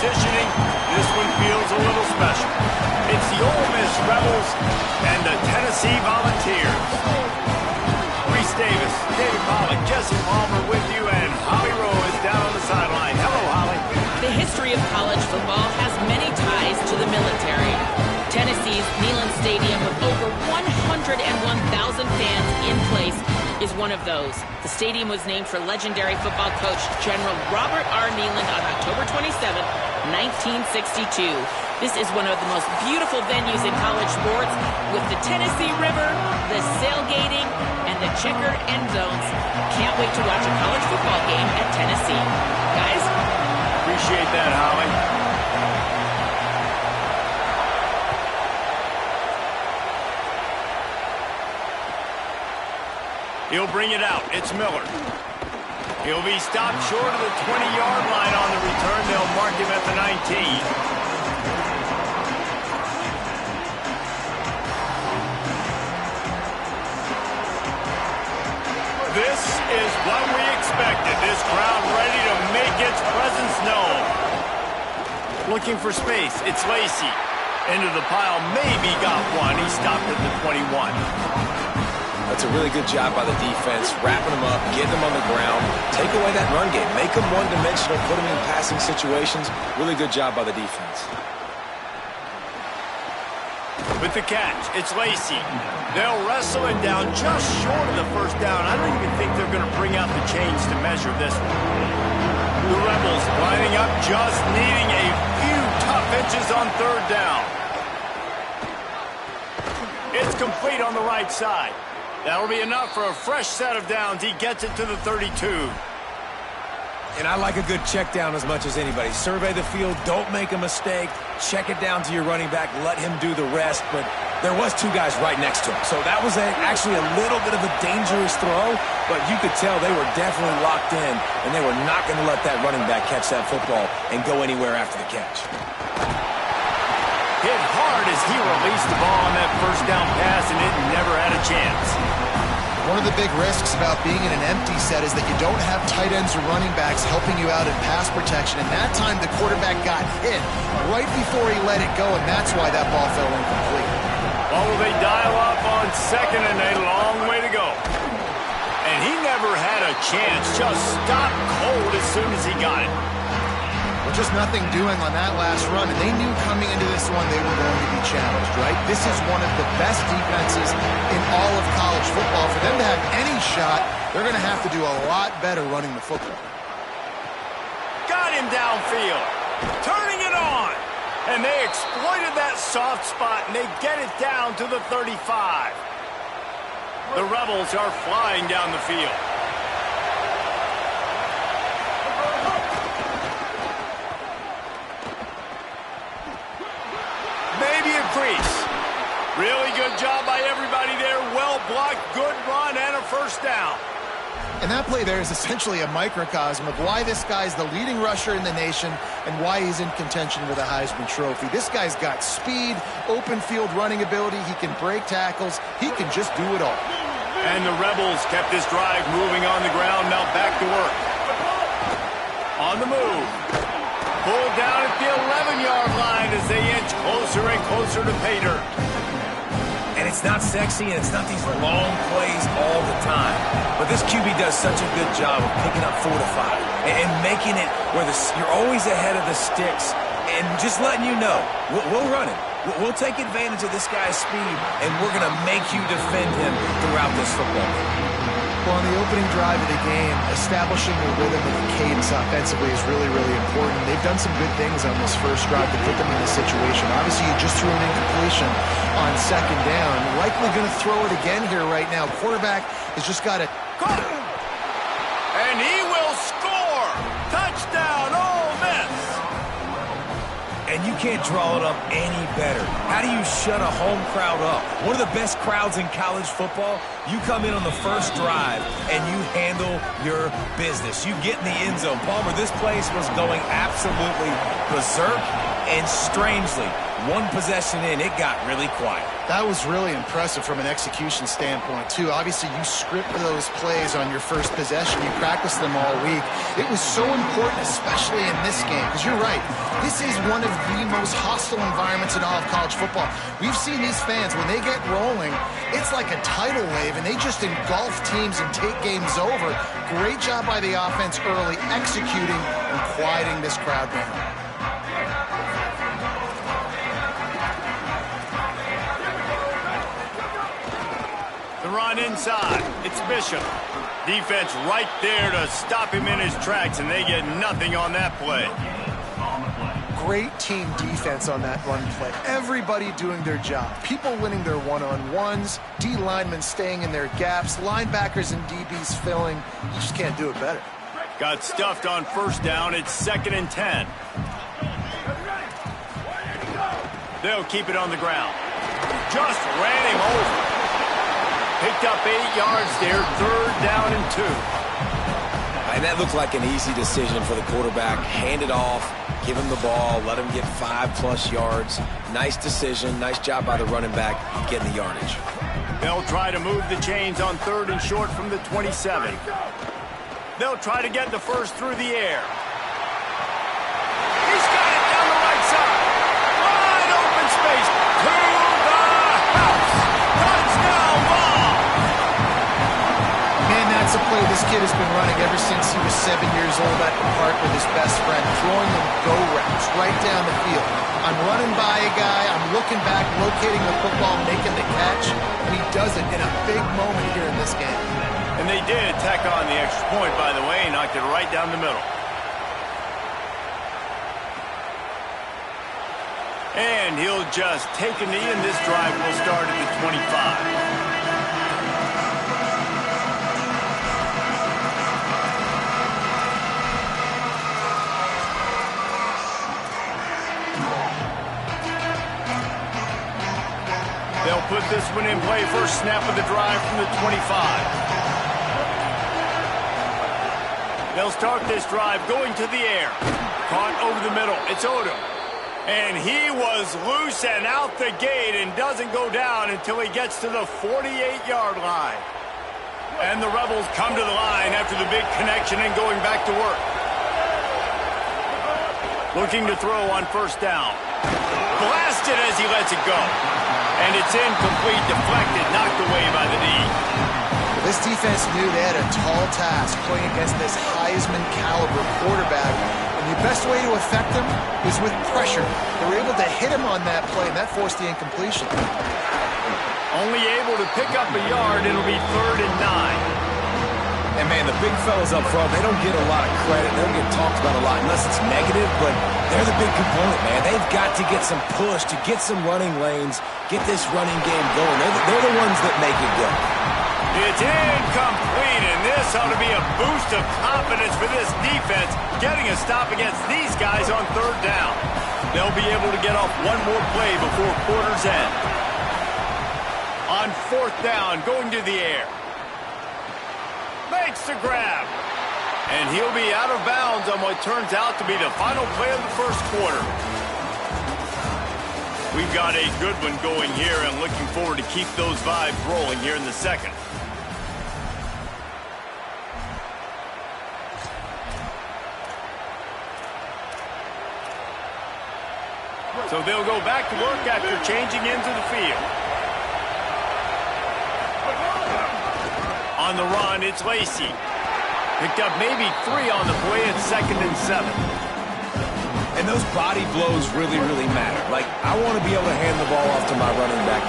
positioning, this one feels a little special. It's the Ole Miss Rebels and the Tennessee Volunteers. Reese Davis, David Pollock, Jesse Palmer with you, and Holly Rowe is down on the sideline. Hello, Holly. The history of college football has many ties to the military. Tennessee's Neyland Stadium, with over 101,000 fans in place, is one of those. The stadium was named for legendary football coach General Robert R. Neyland on October 27, 1962. This is one of the most beautiful venues in college sports, with the Tennessee River, the sailgating, and the checkered end zones. Can't wait to watch a college football game at Tennessee. Guys? Appreciate that, Holly. He'll bring it out. It's Miller. He'll be stopped short of the 20-yard line on the return. They'll mark him at the 19. This is what we expected. This crowd ready to make its presence known. Looking for space. It's Lacey. Into the pile. Maybe got one. He stopped at the 21. That's a really good job by the defense, wrapping them up, getting them on the ground, take away that run game, make them one-dimensional, put them in passing situations. Really good job by the defense. With the catch, it's Lacey. They'll wrestle it down just short of the first down. I don't even think they're going to bring out the chains to measure this one. The Rebels lining up, just needing a few tough inches on third down. It's complete on the right side. That'll be enough for a fresh set of downs. He gets it to the 32. And I like a good check down as much as anybody. Survey the field, don't make a mistake, check it down to your running back, let him do the rest. But there was two guys right next to him. So that was actually a little bit of a dangerous throw, but you could tell they were definitely locked in, and they were not going to let that running back catch that football and go anywhere after the catch. Hit hard as he released the ball on that first down pass, and it never had a chance. One of the big risks about being in an empty set is that you don't have tight ends or running backs helping you out in pass protection. And that time the quarterback got hit right before he let it go, and that's why that ball fell incomplete. Oh, they dial up on second, and a long way to go. And he never had a chance. Just stopped cold as soon as he got it. Well, just nothing doing on that last run, and they knew coming into this one they were going to be challenged, right? This is one of the best defenses in all of college football. For them to have any shot, they're going to have to do a lot better running the football. Got him downfield. Turning it on. And they exploited that soft spot, and they get it down to the 35. The Rebels are flying down the field. Crease. Really good job by everybody there. Well blocked, good run, and a first down. And that play there is essentially a microcosm of why this guy's the leading rusher in the nation and why he's in contention with a Heisman Trophy. This guy's got speed, open field running ability. He can break tackles. He can just do it all. And the Rebels kept this drive moving on the ground. Now back to work. On the move. Pulled down at the 11-yard line as they inch closer and closer to pay dirt. And it's not sexy, and it's not these long plays all the time. But this QB does such a good job of picking up 4 to 5 and making it where you're always ahead of the sticks and just letting you know, we'll run it. We'll take advantage of this guy's speed, and we're going to make you defend him throughout this football game. Well, on the opening drive of the game, establishing the rhythm and the cadence offensively is really, really important. They've done some good things on this first drive to put them in this situation. Obviously, you just threw an incompletion on second down. Likely going to throw it again here right now. Quarterback has just got it. And he will score! Touchdown, Ole Miss! And you can't draw it up any better. How do you shut a home crowd up? One of the best crowds in college football. You come in on the first drive, and you handle your business. You get in the end zone. Palmer, this place was going absolutely berserk, And strangely, one possession in, it got really quiet. That was really impressive from an execution standpoint, too. Obviously, you script those plays on your first possession. You practice them all week. It was so important, especially in this game, because you're right. This is one of the most hostile environments in all of college football. We've seen these fans, when they get rolling, it's like a tidal wave, and they just engulf teams and take games over. Great job by the offense early, executing and quieting this crowd down. The run inside. It's Bishop. Defense right there to stop him in his tracks, and they get nothing on that play. Great team defense on that run play. Everybody doing their job. People winning their one-on-ones, D linemen staying in their gaps, linebackers and DBs filling. You just can't do it better. Got stuffed on first down. It's 2nd and 10. They'll keep it on the ground. Just ran him over. Picked up 8 yards there, 3rd down and 2. And that looked like an easy decision for the quarterback. Hand it off, give him the ball, let him get 5+ yards. Nice decision, nice job by the running back getting the yardage. They'll try to move the chains on 3rd and short from the 27. They'll try to get the first through the air. He's got it down the right side. Wide open space to the house. Touchdown ball. Man, that's a play this kid has been running ever since he was 7 years old at the park with his best friend, throwing them go routes right down the field. I'm running by a guy, I'm looking back, locating the football, making the catch, and he does it in a big moment here in this game. And they did tack on the extra point, by the way, knocked it right down the middle. And he'll just take a knee, and this drive will start at the 25. They'll put this one in play. First snap of the drive from the 25. They'll start this drive going to the air. Caught over the middle. It's Odom. And he was loose and out the gate and doesn't go down until he gets to the 48-yard line. And the Rebels come to the line after the big connection and going back to work. Looking to throw on first down. Blasted as he lets it go. And it's incomplete, deflected, knocked away by the knee. This defense knew they had a tall task playing against this Heisman-caliber quarterback. And the best way to affect him is with pressure. They were able to hit him on that play, and that forced the incompletion. Only able to pick up a yard. It'll be 3rd and 9. And, man, the big fellas up front, they don't get a lot of credit. They don't get talked about a lot unless it's negative, but they're the big component, man. They've got to get some push, to get some running lanes, get this running game going. They're the ones that make it go. It's incomplete, and this ought to be a boost of confidence for this defense, getting a stop against these guys on 3rd down. They'll be able to get off one more play before quarter's end. On 4th down, going to the air. Makes the grab. And he'll be out of bounds on what turns out to be the final play of the first quarter. We've got a good one going here and looking forward to keep those vibes rolling here in the second. So they'll go back to work after changing into the field. On the run, it's Lacey. Picked up maybe 3 on the play at 2nd and 7. And those body blows really, really matter. Like, I want to be able to hand the ball off to my running back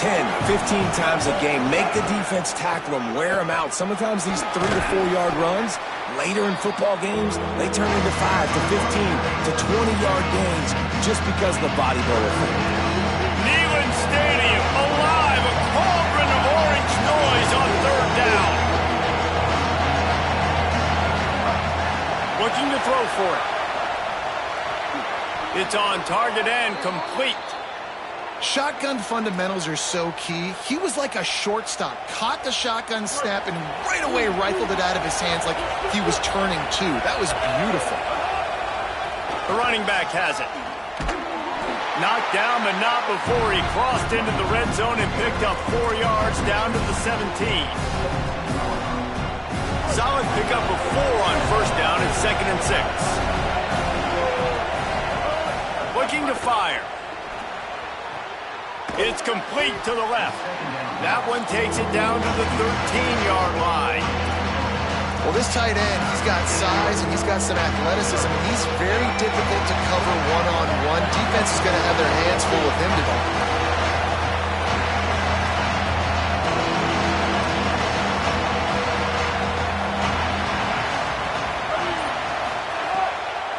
10, 15 times a game. Make the defense tackle them, wear them out. Sometimes these 3 to 4 yard runs, later in football games, they turn into 5 to 15 to 20-yard gains just because of the body blow effect. Neyland Stadium, alive, a cauldron of orange noise on 3rd down. Looking to throw for it. It's on target and complete. Shotgun fundamentals are so key. He was like a shortstop. Caught the shotgun snap and right away rifled it out of his hands like he was turning 2. That was beautiful. The running back has it. Knocked down, but not before he crossed into the red zone and picked up 4 yards down to the 17. Solid pickup of 4 on first down and 2nd and 6. Looking to fire. It's complete to the left. That one takes it down to the 13-yard line. Well, this tight end, he's got size and he's got some athleticism. He's very difficult to cover one-on-one. Defense is going to have their hands full with him today.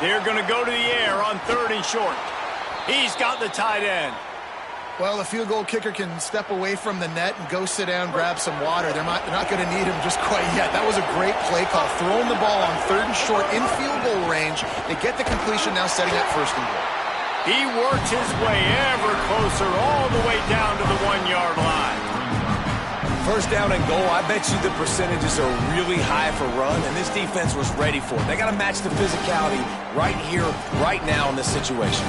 They're going to go to the air on 3rd and short. He's got the tight end. Well, the field goal kicker can step away from the net and go sit down, grab some water. They're not going to need him just quite yet. That was a great play call. Throwing the ball on 3rd and short in field goal range. They get the completion, now setting up 1st and goal. He works his way ever closer all the way down to the 1-yard line. 1st down and goal, I bet you the percentages are really high for run, and this defense was ready for it. They got to match the physicality right here, right now in this situation.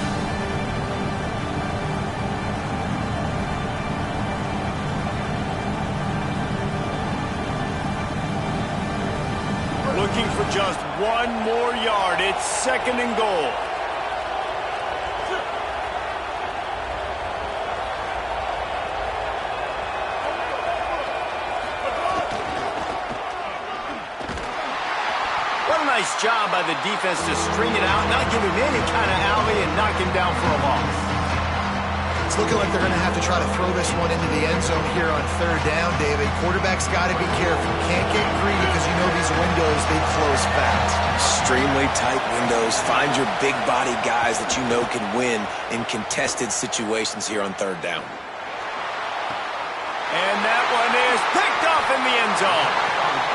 Looking for just 1 more yard. It's 2nd and goal. What a nice job by the defense to string it out, not give him any kind of alley, and knock him down for a loss. It's looking like they're going to have to try to throw this one into the end zone here on 3rd down, David. Quarterback's got to be careful. Can't get greedy because you know these windows, they close fast. Extremely tight windows. Find your big body guys that you know can win in contested situations here on 3rd down. And that one is picked up in the end zone.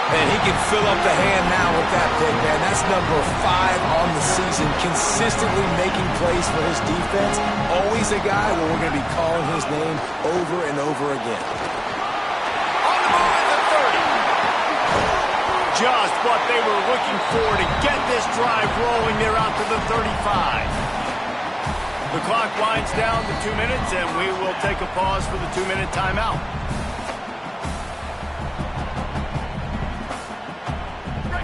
And he can fill up the hand now with that pick, man. That's number 5 on the season, consistently making plays for his defense. Always a guy where we're going to be calling his name over and over again. On the move at the 30. Just what they were looking for to get this drive rolling. They're out to the 35. The clock winds down to 2 minutes, and we will take a pause for the 2-minute timeout.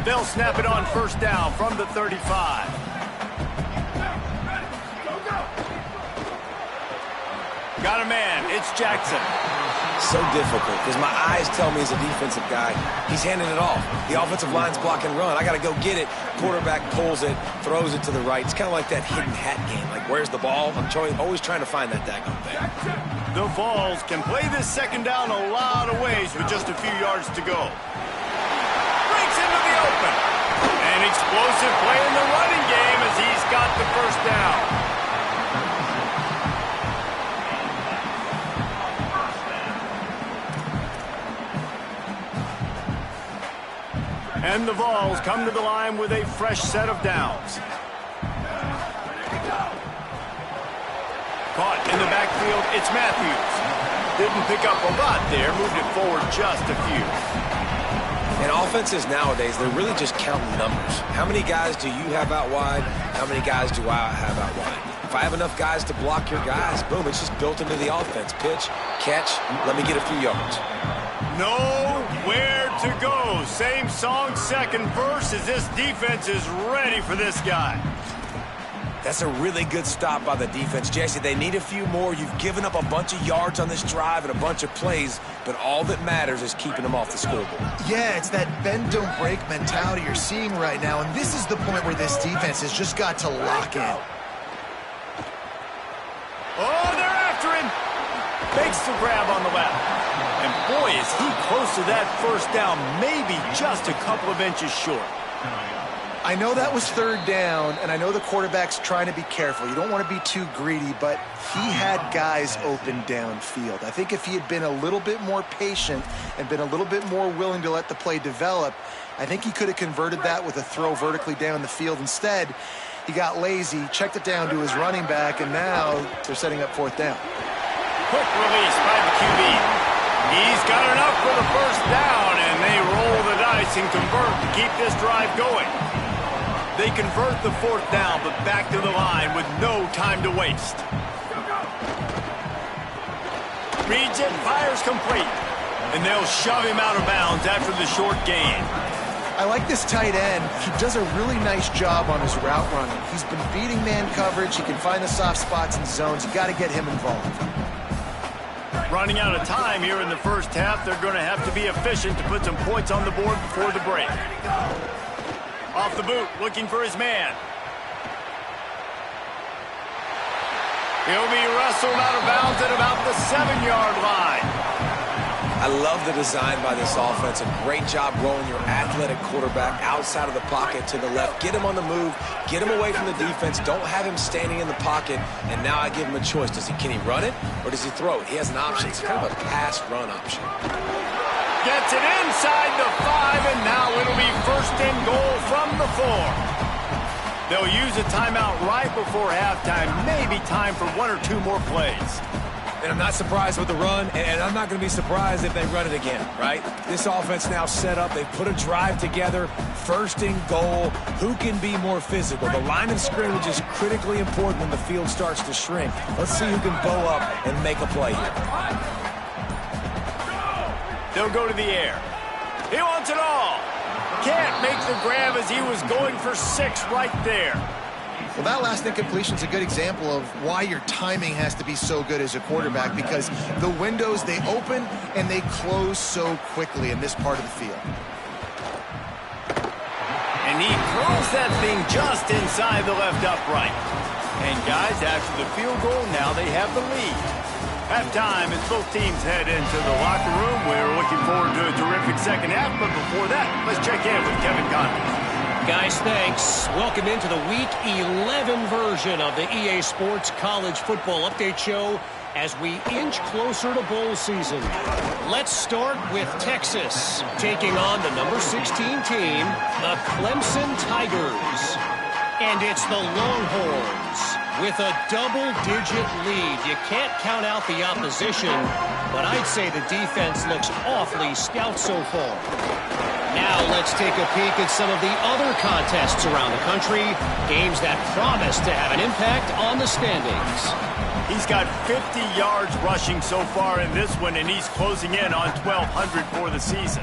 They'll snap it on 1st down from the 35. Got a man. It's Jackson. So difficult because my eyes tell me as a defensive guy, he's handing it off. The offensive line's block and run. I got to go get it. Quarterback pulls it, throws it to the right. It's kind of like that hidden hat game. Like, where's the ball? I'm always trying to find that daggone thing. The Vols can play this 2nd down a lot of ways with just a few yards to go. Into the open. An explosive play in the running game as he's got the 1st down. And the Vols come to the line with a fresh set of downs. Caught in the backfield, it's Matthews. Didn't pick up a lot there, moved it forward just a few. And offenses nowadays, they're really just counting numbers. How many guys do you have out wide? How many guys do I have out wide? If I have enough guys to block your guys, boom, it's just built into the offense. Pitch, catch, let me get a few yards. Nowhere to go. Same song, 2nd verse, as this defense is ready for this guy. That's a really good stop by the defense. Jesse, they need a few more. You've given up a bunch of yards on this drive and a bunch of plays, but all that matters is keeping them off the scoreboard. Yeah, it's that bend, don't break mentality you're seeing right now, and this is the point where this defense has just got to lock in. Oh, they're after him. Makes the grab on the left. And boy, is he close to that 1st down, maybe just a couple of inches short. I know that was 3rd down, and I know the quarterback's trying to be careful. You don't want to be too greedy, but he had guys open downfield. I think if he had been a little bit more patient and been a little bit more willing to let the play develop, I think he could have converted that with a throw vertically down the field. Instead, he got lazy, checked it down to his running back, and now they're setting up 4th down. Quick release by the QB. He's got enough for the 1st down, and they roll the dice and convert to keep this drive going. They convert the 4th down, but back to the line with no time to waste. Reads it, fires complete. And they'll shove him out of bounds after the short gain. I like this tight end. He does a really nice job on his route running. He's been beating man coverage. He can find the soft spots and zones. You got to get him involved. Running out of time here in the first half. They're going to have to be efficient to put some points on the board before the break. Off the boot, looking for his man. He'll be wrestled out of bounds at about the 7-yard line. I love the design by this offense. A great job rolling your athletic quarterback outside of the pocket to the left. Get him on the move. Get him away from the defense. Don't have him standing in the pocket. And now I give him a choice. Can he run it or does he throw it? He has an option. It's kind of a pass-run option. Gets it inside the 5, and now it'll be first and goal from the 4. They'll use a timeout right before halftime. Maybe time for 1 or 2 more plays. And I'm not surprised with the run, and I'm not going to be surprised if they run it again, right? This offense now set up. They've put a drive together, first and goal. Who can be more physical? The line of scrimmage is critically important when the field starts to shrink. Let's see who can bow up and make a play here. They'll go to the air. He wants it all. Can't make the grab as he was going for 6 right there. Well, that last incompletion is a good example of why your timing has to be so good as a quarterback, because the windows, they open and they close so quickly in this part of the field. And he throws that thing just inside the left upright. And guys, after the field goal, now they have the lead. Halftime as both teams head into the locker room. We're looking forward to a terrific second half, but before that, let's check in with Kevin Conley. Guys, thanks. Welcome into the Week 11 version of the EA Sports College Football Update Show as we inch closer to bowl season. Let's start with Texas, taking on the number 16 team, the Clemson Tigers. And it's the Longhorns with a double-digit lead. You can't count out the opposition, but I'd say the defense looks awfully stout so far. Now let's take a peek at some of the other contests around the country, games that promise to have an impact on the standings. He's got 50 yards rushing so far in this one, and he's closing in on 1,200 for the season.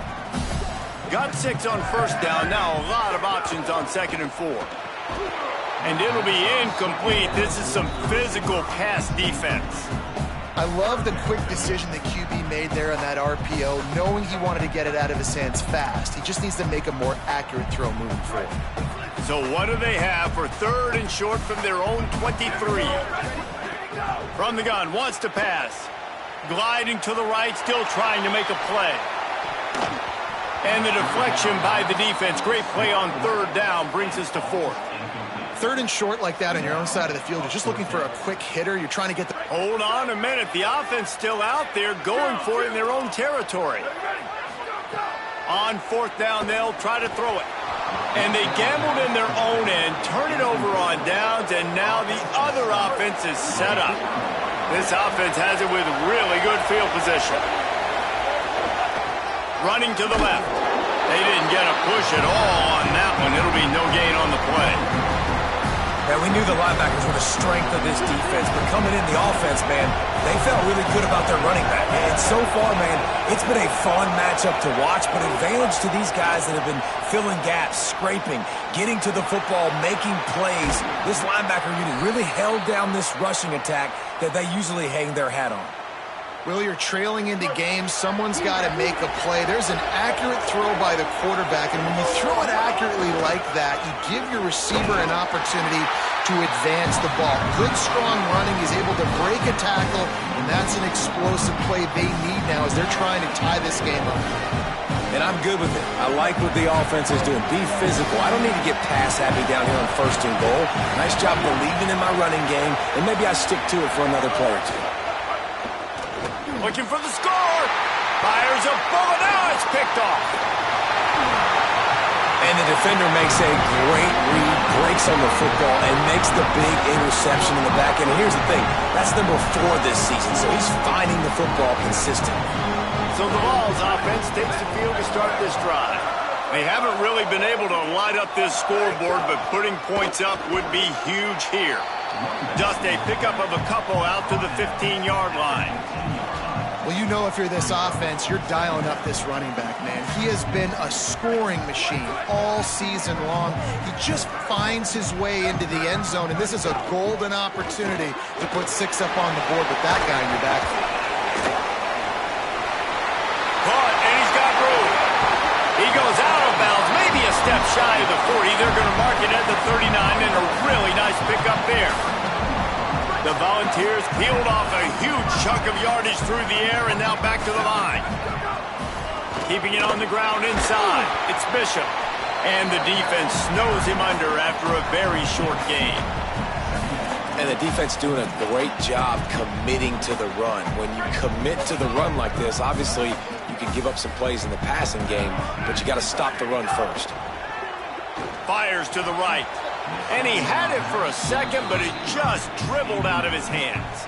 Got 6 on first down, now a lot of options on 2nd and 4. And it'll be incomplete. This is some physical pass defense. I love the quick decision the QB made there on that RPO, knowing he wanted to get it out of his hands fast. He just needs to make a more accurate throw moving forward. So what do they have for 3rd and short from their own 23? From the gun, wants to pass. Gliding to the right, still trying to make a play. And the deflection by the defense. Great play on 3rd down brings us to 4th. 3rd and short like that on your own side of the field, you're just looking for a quick hitter. You're trying to get the... Hold on a minute. The offense still out there going for it in their own territory. On 4th down, they'll try to throw it. And they gambled in their own end, turn it over on downs, and now the other offense is set up. This offense has it with really good field position. Running to the left. They didn't get a push at all on that one. It'll be no gain on the play. Man, we knew the linebackers were the strength of this defense, but coming in the offense, man, they felt really good about their running back. And so far, man, it's been a fun matchup to watch, but advantage to these guys that have been filling gaps, scraping, getting to the football, making plays. This linebacker unit really held down this rushing attack that they usually hang their hat on. Will, you're trailing into games. Someone's got to make a play. There's an accurate throw by the quarterback, and when you throw it accurately like that, you give your receiver an opportunity to advance the ball. Good, strong running. He's able to break a tackle, and that's an explosive play they need now as they're trying to tie this game up. And I'm good with it. I like what the offense is doing. Be physical. I don't need to get pass happy down here on 1st and goal. Nice job believing in my running game, and maybe I stick to it for another play or 2. Looking for the score. Fires a bullet. Now it's picked off. And the defender makes a great read, breaks on the football, and makes the big interception in the back end. And here's the thing. That's number 4 this season, so he's finding the football consistently. So the Vols offense takes the field to start this drive. They haven't really been able to light up this scoreboard, but putting points up would be huge here. Just a pickup of a couple out to the 15-yard line. Well, you know if you're this offense, you're dialing up this running back, man. He has been a scoring machine all season long. He just finds his way into the end zone, and this is a golden opportunity to put 6 up on the board with that guy in your back. Caught, and he's got room. He goes out of bounds, maybe a step shy of the 40. They're going to mark it at the 39, and a really nice pickup there. The Volunteers peeled off a huge chunk of yardage through the air and now back to the line. Keeping it on the ground inside. It's Bishop. And the defense snows him under after a very short game. And the defense doing a great job committing to the run. When you commit to the run like this, obviously you can give up some plays in the passing game, but you got to stop the run first. Fires to the right. And he had it for a second, but it just dribbled out of his hands.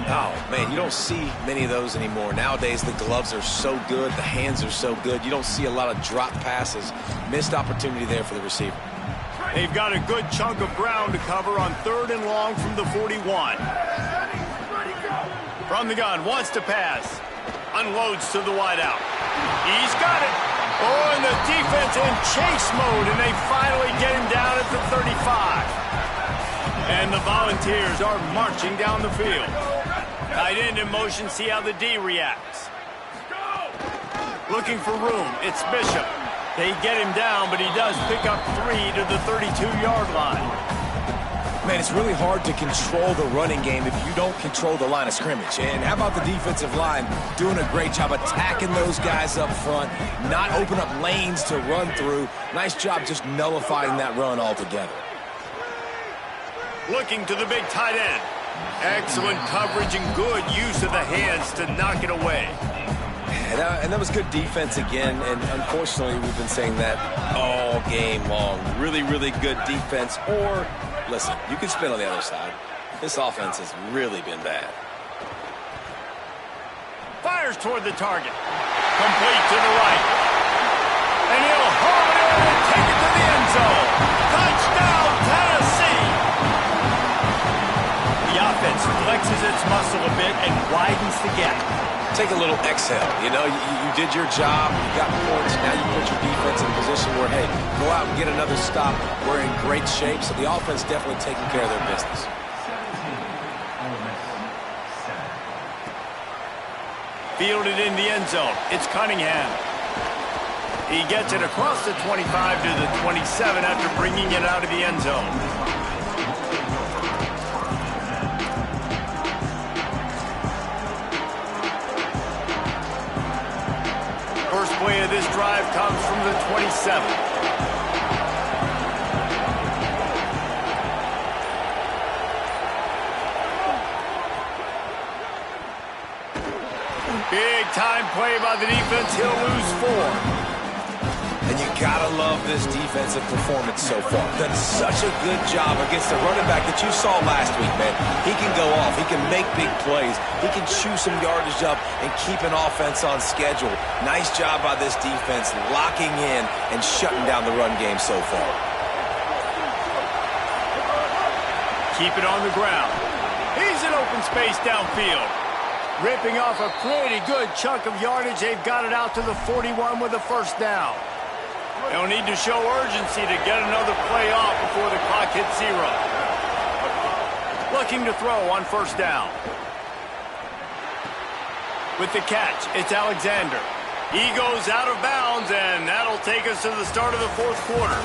Oh, man, you don't see many of those anymore. Nowadays, the gloves are so good, the hands are so good. You don't see a lot of drop passes. Missed opportunity there for the receiver. They've got a good chunk of ground to cover on 3rd and long from the 41. From the gun, wants to pass. Unloads to the wideout. He's got it. Oh, and the defense in chase mode, and they finally get him down at the 35. And the Volunteers are marching down the field. Tight end in motion, see how the D reacts. Looking for room, it's Bishop. They get him down, but he does pick up 3 to the 32-yard line. Man, it's really hard to control the running game if you don't control the line of scrimmage. And how about the defensive line doing a great job attacking those guys up front, not open up lanes to run through. Nice job just nullifying that run altogether. Looking to the big tight end. Excellent coverage and good use of the hands to knock it away. And that was good defense again, and unfortunately we've been saying that all game long. Really, really good defense. Or, listen, you can spin on the other side. This offense has really been bad. Fires toward the target. Complete to the right. And he'll haul it in and take it to the end zone. Touchdown, Tennessee! The offense flexes its muscle a bit and widens the gap. Take a little exhale. You know, you did your job, you got points, now you put your defense in a position where, hey, go out and get another stop. We're in great shape, so the offense definitely taking care of their business. Fielded in the end zone. It's Cunningham. He gets it across the 25 to the 27 after bringing it out of the end zone. First play of this drive comes from the 27. Big time play by the defense. He'll lose 4. And you gotta love this defensive performance so far. Done such a good job against the running back that you saw last week, man. He can go off. He can make big plays. He can chew some yardage up and keep an offense on schedule. Nice job by this defense locking in and shutting down the run game so far. Keep it on the ground. He's in open space downfield. Ripping off a pretty good chunk of yardage. They've got it out to the 41 with a first down. They'll need to show urgency to get another play off before the clock hits 0. Looking to throw on first down. With the catch, it's Alexander. He goes out of bounds, and that'll take us to the start of the 4th quarter.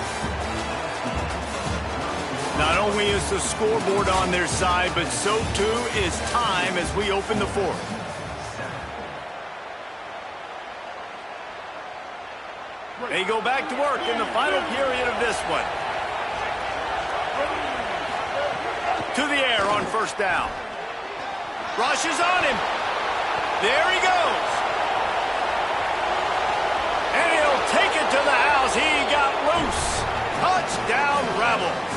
Not only is the scoreboard on their side, but so too is time as we open the 4th. They go back to work in the final period of this one. To the air on first down. Rushes on him. There he goes. And he'll take it to the house. He got loose. Touchdown, Rebels.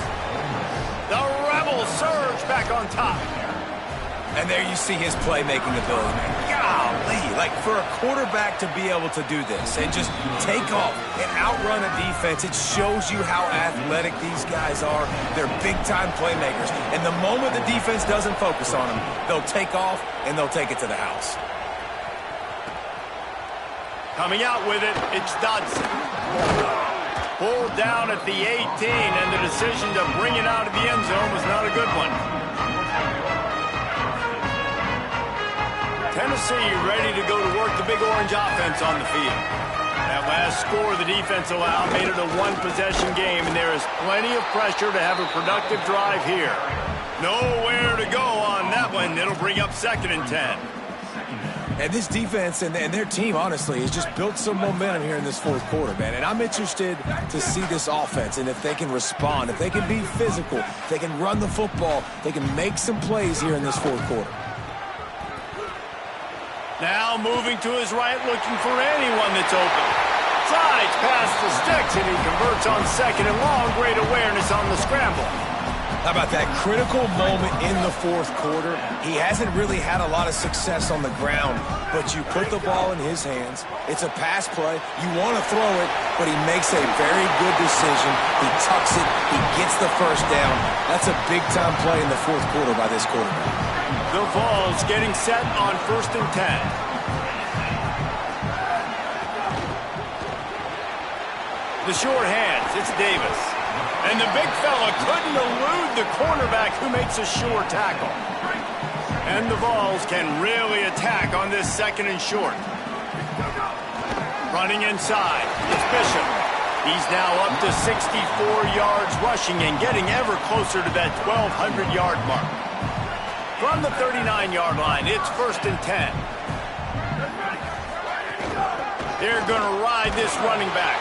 The Rebels surge back on top. And there you see his playmaking ability. Golly, like for a quarterback to be able to do this and just take off and outrun a defense, it shows you how athletic these guys are. They're big-time playmakers. And the moment the defense doesn't focus on them, they'll take off and they'll take it to the house. Coming out with it, it's Dodson. Pulled down at the 18, and the decision to bring it out of the end zone was not a good one. Tennessee ready to go to work the big orange offense on the field. That last score the defense allowed made it a one-possession game, and there is plenty of pressure to have a productive drive here. Nowhere to go on that one. It'll bring up 2nd and 10. And this defense and their team, honestly, has just built some momentum here in this fourth quarter, man. And I'm interested to see this offense and if they can respond, if they can be physical, if they can run the football, they can make some plays here in this fourth quarter. Now moving to his right, looking for anyone that's open. Slides past the sticks, and he converts on 2nd and long. Great awareness on the scramble. How about that critical moment in the fourth quarter? He hasn't really had a lot of success on the ground, but you put the ball in his hands. It's a pass play. You want to throw it, but he makes a very good decision. He tucks it. He gets the first down. That's a big-time play in the fourth quarter by this quarterback. The Vols getting set on 1st and 10. The short hands, it's Davis. And the big fella couldn't elude the cornerback who makes a sure tackle. And the Vols can really attack on this 2nd and short. Running inside, it's Bishop. He's now up to 64 yards rushing and getting ever closer to that 1,200-yard mark. From the 39-yard line, it's 1st and 10. They're going to ride this running back.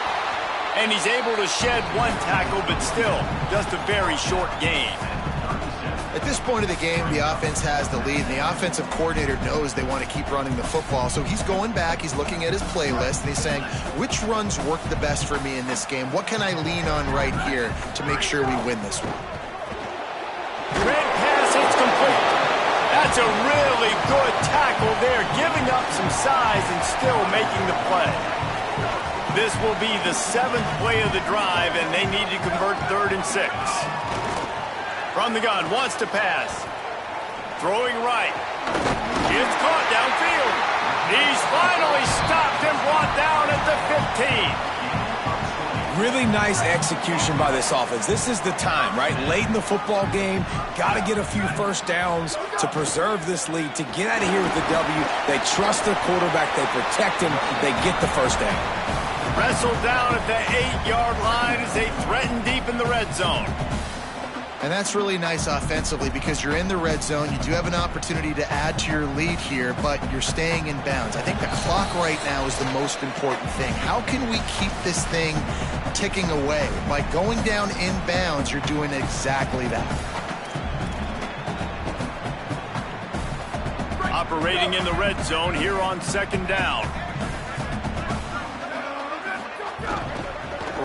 And he's able to shed one tackle, but still, just a very short gain. At this point of the game, the offense has the lead, and the offensive coordinator knows they want to keep running the football. So he's going back, he's looking at his playlist, and he's saying, which runs work the best for me in this game? What can I lean on right here to make sure we win this one? Great pass, it's complete. That's a really good tackle there, giving up some size and still making the play. This will be the 7th play of the drive, and they need to convert 3rd and 6. From the gun, wants to pass. Throwing right. It's caught downfield. He's finally stopped and brought down at the 15. Really nice execution by this offense. This is the time, right? Late in the football game, got to get a few first downs to preserve this lead, to get out of here with the W. They trust their quarterback. They protect him. They get the first down. Wrestled down at the 8-yard line as they threaten deep in the red zone. And that's really nice offensively because you're in the red zone. You do have an opportunity to add to your lead here, but you're staying in bounds. I think the clock right now is the most important thing. How can we keep this thing ticking away? By going down in bounds, you're doing exactly that. Operating in the red zone here on 2nd down.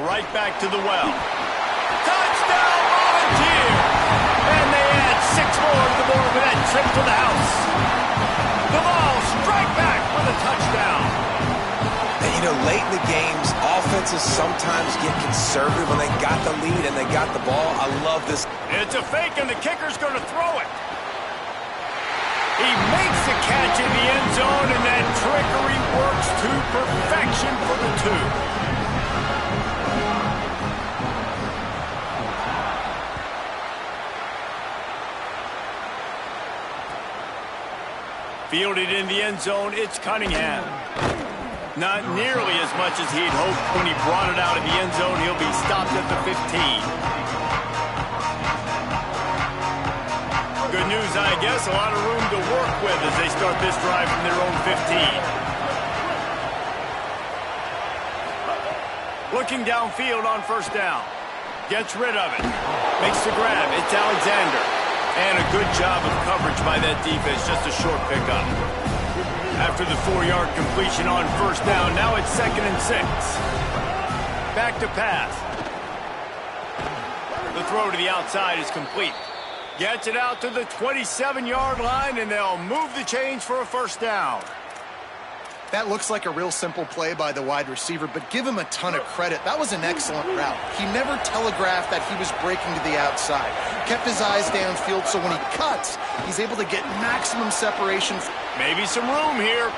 Right back to the well. Touchdown, Volunteer! And they add 6 more to the board with that trip to the house. The Vols strike back with a touchdown. And you know, late in the games, offenses sometimes get conservative when they got the lead and they got the ball. I love this. It's a fake, and the kicker's going to throw it. He makes the catch in the end zone, and that trickery works to perfection for the 2. Fielded in the end zone, it's Cunningham. Not nearly as much as he'd hoped when he brought it out of the end zone. He'll be stopped at the 15. Good news, I guess. A lot of room to work with as they start this drive from their own 15. Looking downfield on 1st down. Gets rid of it. Makes the grab. It's Alexander. And a good job of coverage by that defense. Just a short pickup. After the 4-yard completion on 1st down, now it's 2nd and 6. Back to pass. The throw to the outside is complete. Gets it out to the 27-yard line, and they'll move the chains for a 1st down. That looks like a real simple play by the wide receiver, but give him a ton of credit. That was an excellent route. He never telegraphed that he was breaking to the outside. Kept his eyes downfield, so when he cuts, he's able to get maximum separation. Maybe some room here.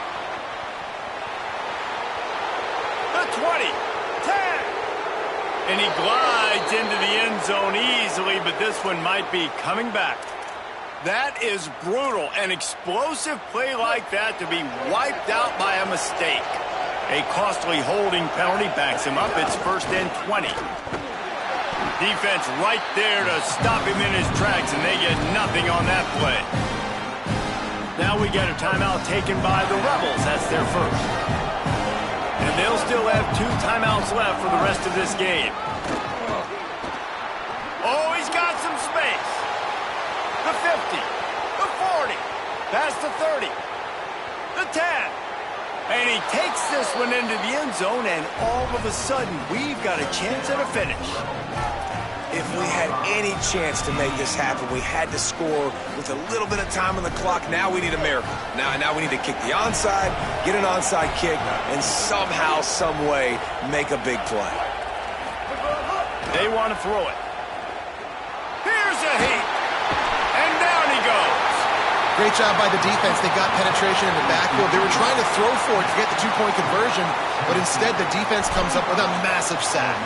And he glides into the end zone easily, but this one might be coming back. That is brutal. An explosive play like that to be wiped out by a mistake. A costly holding penalty backs him up. It's 1st and 20. Defense right there to stop him in his tracks, and they get nothing on that play. Now we get a timeout taken by the Rebels. That's their first. And they'll still have 2 timeouts left for the rest of this game. Oh, he's got some space. The 50, the 40, past the 30, the 10. And he takes this one into the end zone, and all of a sudden, we've got a chance at a finish. If we had any chance to make this happen, we had to score with a little bit of time on the clock. Now we need a miracle. Now we need to kick the onside, get an onside kick, and somehow, some way, make a big play. They want to throw it. Here's a heat. And down he goes. Great job by the defense. They got penetration in the backfield. They were trying to throw for it to get the 2-point conversion, but instead the defense comes up with a massive sack.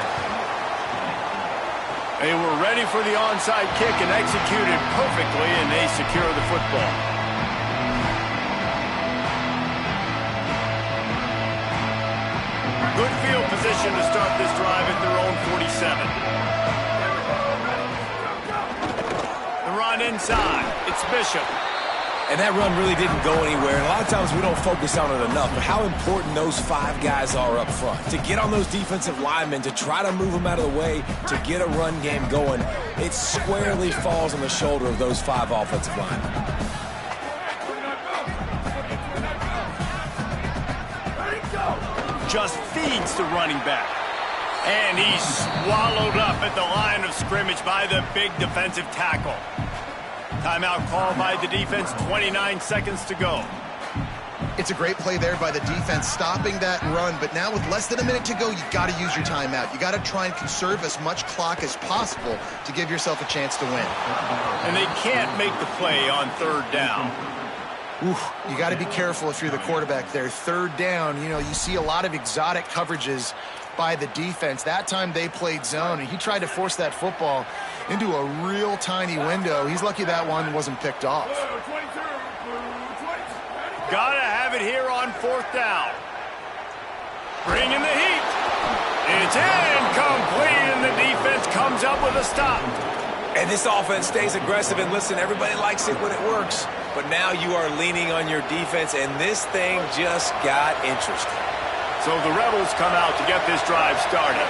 They were ready for the onside kick and executed perfectly, and they secure the football. Good field position to start this drive at their own 47. The run inside. It's Bishop. And that run really didn't go anywhere. And a lot of times we don't focus on it enough, but how important those 5 guys are up front. To get on those defensive linemen, to try to move them out of the way, to get a run game going, it squarely falls on the shoulder of those 5 offensive linemen. Just feeds the running back. And he's swallowed up at the line of scrimmage by the big defensive tackle. Timeout called by the defense, 29 seconds to go. It's a great play there by the defense, stopping that run. But now with less than a minute to go, you got to use your timeout. You got to try and conserve as much clock as possible to give yourself a chance to win. And they can't make the play on 3rd down. Oof, you got to be careful if you're the quarterback there. 3rd down, you know, you see a lot of exotic coverages by the defense. That time they played zone, and he tried to force that football into a real tiny window. He's lucky that one wasn't picked off. Gotta have it here on 4th down. Bringing the heat. It's incomplete, and the defense comes up with a stop. And this offense stays aggressive, and listen, everybody likes it when it works. But now you are leaning on your defense, and this thing just got interesting. So the Rebels come out to get this drive started.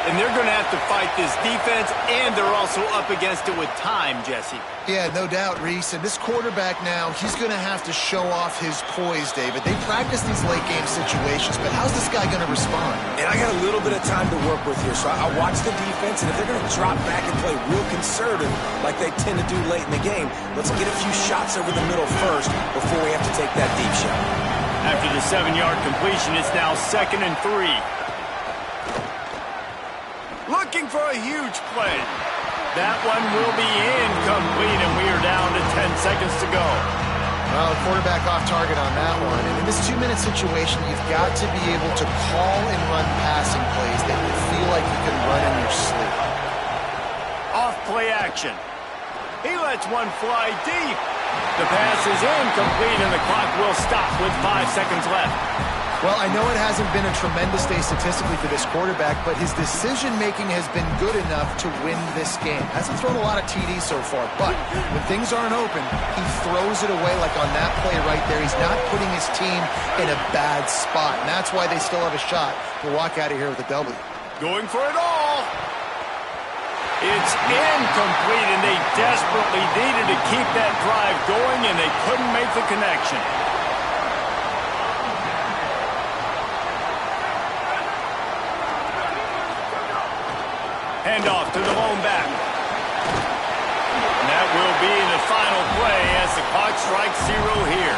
And they're going to have to fight this defense, and they're also up against it with time, Jesse. Yeah, no doubt, Reese. And this quarterback now, he's going to have to show off his poise, David. They practice these late-game situations, but how's this guy going to respond? And I got a little bit of time to work with here, so I watch the defense, and if they're going to drop back and play real conservative like they tend to do late in the game, let's get a few shots over the middle first before we have to take that deep shot. After the 7-yard completion, it's now 2nd and 3. Looking for a huge play. That one will be incomplete, and we are down to 10 seconds to go. Well, quarterback off target on that one. And in this 2-minute situation, you've got to be able to call and run passing plays that you feel like you can run in your sleep. Off play action. He lets one fly deep. The pass is incomplete, and the clock will stop with 5 seconds left. Well, I know it hasn't been a tremendous day statistically for this quarterback, but his decision-making has been good enough to win this game. Hasn't thrown a lot of TDs so far, but when things aren't open, he throws it away like on that play right there. He's not putting his team in a bad spot, and that's why they still have a shot to walk out of here with a W. Going for it all. It's incomplete, and they desperately needed to keep that drive going, and they couldn't make the connection. Handoff to the lone back. And that will be the final play as the clock strikes 0 here.